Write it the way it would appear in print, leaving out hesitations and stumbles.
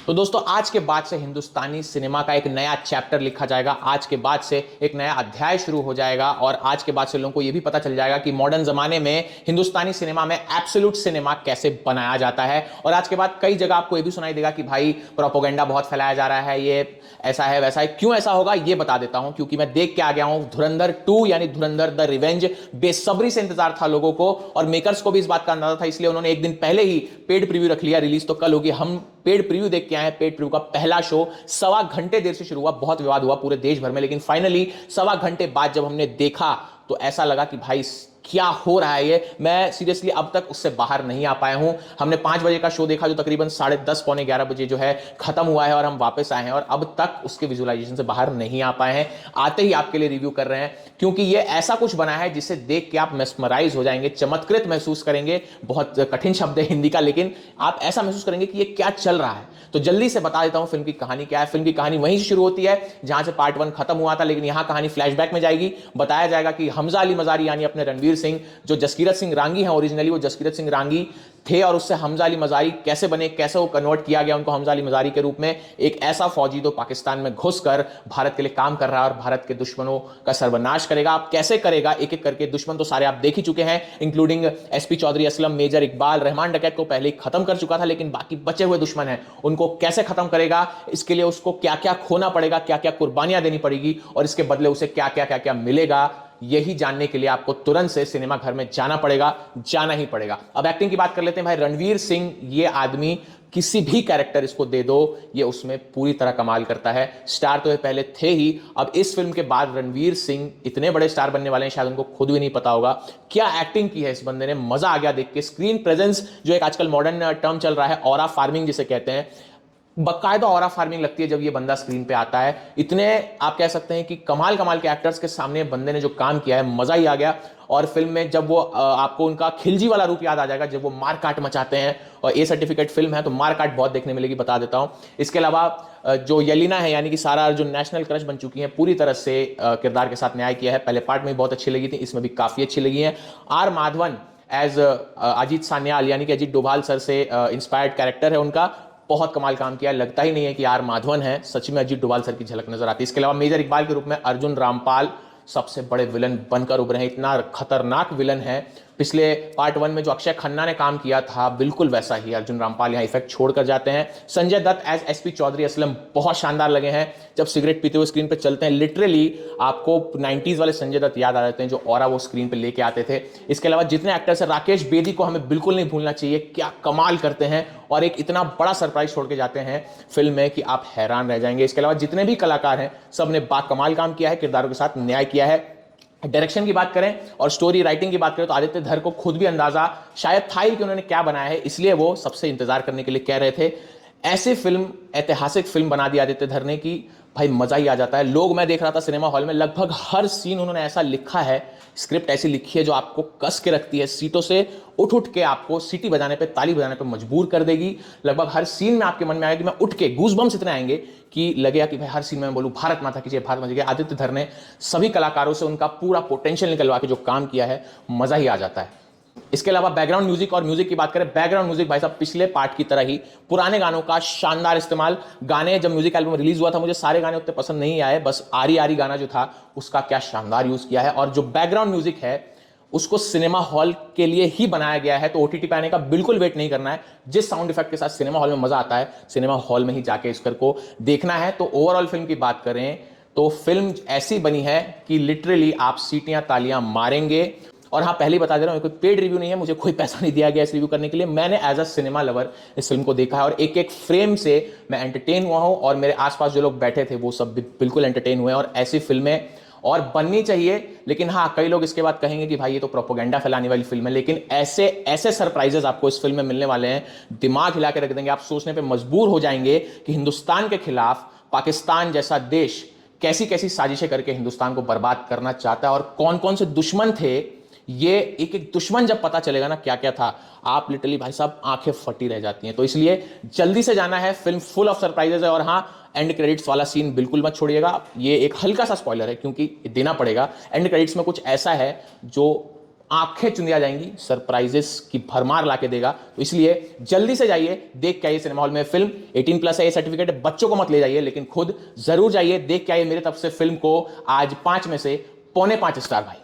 तो दोस्तों आज के बाद से हिंदुस्तानी सिनेमा का एक नया चैप्टर लिखा जाएगा। आज के बाद से एक नया अध्याय शुरू हो जाएगा और आज के बाद से लोगों को यह भी पता चल जाएगा कि मॉडर्न जमाने में हिंदुस्तानी सिनेमा में एब्सोल्यूट सिनेमा कैसे बनाया जाता है। और आज के बाद कई जगह आपको यह भी सुनाई देगा कि भाई प्रोपोगेंडा बहुत फैलाया जा रहा है, ये ऐसा है वैसा है। क्यों ऐसा होगा ये बता देता हूं, क्योंकि मैं देख के आ गया हूं धुरंधर 2 यानी धुरंधर द रिवेंज। बेसब्री से इंतजार था लोगों को और मेकर्स को भी इस बात का अंदाजा था, इसलिए उन्होंने एक दिन पहले ही पेड प्रीव्यू रख लिया। रिलीज तो कल होगी, हम पेड प्रीव्यू देख के आए हैं। पेड प्रीव्यू का पहला शो 1.25 घंटे देर से शुरू हुआ, बहुत विवाद हुआ पूरे देश भर में, लेकिन फाइनली 1.25 घंटे बाद जब हमने देखा तो ऐसा लगा कि भाई क्या हो रहा है ये। मैं सीरियसली अब तक उससे बाहर नहीं आ पाया हूं। हमने 5 बजे का शो देखा जो तकरीबन 10:30 पौने 11 बजे जो है खत्म हुआ है और हम वापस आए हैं और अब तक उसके विजुअलाइजेशन से बाहर नहीं आ पाए हैं। आते ही आपके लिए रिव्यू कर रहे हैं क्योंकि ये ऐसा कुछ बना है जिसे देख के आप मेस्मराइज हो जाएंगे, चमत्कृत महसूस करेंगे। बहुत कठिन शब्द है हिंदी का, लेकिन आप ऐसा महसूस करेंगे कि ये क्या चल रहा है। तो जल्दी से बता देता हूं फिल्म की कहानी क्या है। फिल्म की कहानी वहीं से शुरू होती है जहां से पार्ट 1 खत्म हुआ था, लेकिन यहां कहानी फ्लैशबैक में जाएगी। बताया जाएगा कि हमजा अली मजारी यानी अपने रणवीर सिंह, जो जसकीरत सिंह रांगी हैं, ओरिजिनली वो जसकीरत सिंह रांगी थे और उससे हमजा अली मजारी कैसे बने, कैसे वो कन्वर्ट किया गया उनको हमजा अली मजारी के रूप में। एक ऐसा फौजी जो पाकिस्तान में घुसकर भारत के लिए काम कर रहा है और भारत के दुश्मनों का सर्वनाश करेगा। आप कैसे करेगा एक एक करके, दुश्मन तो सारे आप देख ही चुके हैं, including SP Chaudhary Aslam, major Iqbal, Rahman डकैत को पहले ही खत्म कर चुका था, लेकिन बाकी बचे हुए दुश्मन हैं उनको कैसे खत्म करेगा, इसके लिए उसको क्या क्या खोना पड़ेगा, क्या क्या कुर्बानियां देनी पड़ेगी और इसके बदले उसे क्या क्या मिलेगा, यही जानने के लिए आपको तुरंत से सिनेमा घर में जाना पड़ेगा, जाना ही पड़ेगा। अब एक्टिंग की बात कर लेते हैं भाई। रणवीर सिंह, ये आदमी किसी भी कैरेक्टर इसको दे दो ये उसमें पूरी तरह कमाल करता है। स्टार तो ये पहले थे ही, अब इस फिल्म के बाद रणवीर सिंह इतने बड़े स्टार बनने वाले हैं शायद उनको खुद भी नहीं पता होगा। क्या एक्टिंग की है इस बंदे ने, मजा आ गया देख के। स्क्रीन प्रेजेंस जो एक आजकल मॉडर्न टर्म चल रहा है, ऑरा फार्मिंग जिसे कहते हैं, बकायदा ऑरा फार्मिंग लगती है जब ये बंदा स्क्रीन पे आता है। इतने आप कह सकते हैं कि कमाल कमाल के एक्टर्स के सामने बंदे ने जो काम किया है, मजा ही आ गया। और फिल्म में जब वो आपको उनका खिलजी वाला रूप याद आ जाएगा जब वो मार काट मचाते हैं, और ए सर्टिफिकेट फिल्म है तो मार काट बहुत देखने मिलेगी, बता देता हूं। इसके अलावा जो यलीना है यानी कि सारा अर्जुन नेशनल क्रश बन चुकी है, पूरी तरह से किरदार के साथ न्याय किया है। पहले पार्ट में बहुत अच्छी लगी थी, इसमें भी काफी अच्छी लगी है। आर माधवन एज अजीत सान्याल यानी कि अजीत डोभाल सर से इंस्पायर्ड कैरेक्टर है उनका, बहुत कमाल काम किया। लगता ही नहीं है कि आर माधवन है, सच में अजीत डोभाल सर की झलक नजर आती है। इसके अलावा मेजर इकबाल के रूप में अर्जुन रामपाल सबसे बड़े विलन बनकर उभरे हैं। इतना खतरनाक विलन है, पिछले पार्ट 1 में जो अक्षय खन्ना ने काम किया था बिल्कुल वैसा ही अर्जुन रामपाल यहां इफेक्ट छोड़कर जाते हैं। संजय दत्त एज एसपी चौधरी असलम बहुत शानदार लगे हैं। जब सिगरेट पीते हुए स्क्रीन पे चलते हैं, लिटरली आपको 90s वाले संजय दत्त याद आ जाते हैं, जो ऑरा वो स्क्रीन पे लेके आते थे। इसके अलावा जितने एक्टर्स हैं, राकेश बेदी को हमें बिल्कुल नहीं भूलना चाहिए, क्या कमाल करते हैं और एक इतना बड़ा सरप्राइज छोड़ के जाते हैं फिल्म में कि आप हैरान रह जाएंगे। इसके अलावा जितने भी कलाकार हैं सब ने बाकमाल काम किया है, किरदारों के साथ न्याय किया है। डायरेक्शन की बात करें और स्टोरी राइटिंग की बात करें तो आदित्य धर को खुद भी अंदाजा शायद था ही कि उन्होंने क्या बनाया है, इसलिए वो सबसे इंतजार करने के लिए कह रहे थे। ऐसे फिल्म, ऐतिहासिक फिल्म बना दी आदित्य धर ने कि भाई मजा ही आ जाता है। लोग, मैं देख रहा था सिनेमा हॉल में, लगभग हर सीन उन्होंने ऐसा लिखा है, स्क्रिप्ट ऐसी लिखी है जो आपको कस के रखती है, सीटों से उठ के आपको सीटी बजाने पे, ताली बजाने पे मजबूर कर देगी। लगभग हर सीन में आपके मन में आएगा कि मैं उठ के, गूज़बम्स इतने आएंगे कि लगेगा कि भाई हर सीन में मैं बोलूं भारत माता की जय, भारत माता की जय। आदित्य धर ने सभी कलाकारों से उनका पूरा पोटेंशियल निकलवा के जो काम किया है, मजा ही आ जाता है। इसके अलावा बैकग्राउंड म्यूजिक और म्यूजिक की बात करें, बैकग्राउंड म्यूजिक भाई साहब पिछले पार्ट की तरह ही पुराने गानों का शानदार इस्तेमाल। गाने, जब म्यूजिक एल्बम रिलीज हुआ था मुझे सारे गाने उतने पसंद नहीं आए, बस आरी आरी गाना जो था उसका क्या शानदार यूज किया है। और जो बैकग्राउंड म्यूजिक है उसको सिनेमा हॉल के लिए ही बनाया गया है, तो ओटीटी पे आने का बिल्कुल वेट नहीं करना है। जिस साउंड इफेक्ट के साथ सिनेमा हॉल में मजा आता है, सिनेमा हॉल में ही जाके इस को देखना है। तो ओवरऑल फिल्म की बात करें तो फिल्म ऐसी बनी है कि लिटरली आप सीटियां तालियां मारेंगे। और हाँ, पहले बता दे रहा हूं, कोई पेड रिव्यू नहीं है, मुझे कोई पैसा नहीं दिया गया इस रिव्यू करने के लिए। मैंने एज अ सिनेमा लवर इस फिल्म को देखा है और एक एक फ्रेम से मैं एंटरटेन हुआ हूं और मेरे आसपास जो लोग बैठे थे वो सब भी बिल्कुल एंटरटेन हुए। और ऐसी फिल्में और बननी चाहिए। लेकिन हाँ, कई लोग इसके बाद कहेंगे कि भाई ये तो प्रोपोगेंडा फैलाने वाली फिल्म है, लेकिन ऐसे ऐसे सरप्राइजेस आपको इस फिल्म में मिलने वाले हैं, दिमाग हिला के रख देंगे। आप सोचने पे मजबूर हो जाएंगे कि हिंदुस्तान के खिलाफ पाकिस्तान जैसा देश कैसी कैसी साजिशें करके हिंदुस्तान को बर्बाद करना चाहता है और कौन कौन से दुश्मन थे। ये एक एक दुश्मन जब पता चलेगा ना क्या क्या था, आप लिटरली भाई साहब आंखें फटी रह जाती हैं। तो इसलिए जल्दी से जाना है, फिल्म फुल ऑफ सरप्राइजेस है। और हाँ, एंड क्रेडिट्स वाला सीन बिल्कुल मत छोड़िएगा, ये एक हल्का सा स्पॉइलर है क्योंकि देना पड़ेगा। एंड क्रेडिट्स में कुछ ऐसा है जो आंखें चुंदिया जाएंगी, सरप्राइजेस की भरमार लाके देगा। तो इसलिए जल्दी से जाइए, देख के आइए सिनेमा हॉल में फिल्म। 18+ है, ये सर्टिफिकेट है, बच्चों को मत ले जाइए, लेकिन खुद जरूर जाइए, देख के आइए। मेरे तरफ से फिल्म को आज 5 में से 4.25 स्टार भाई।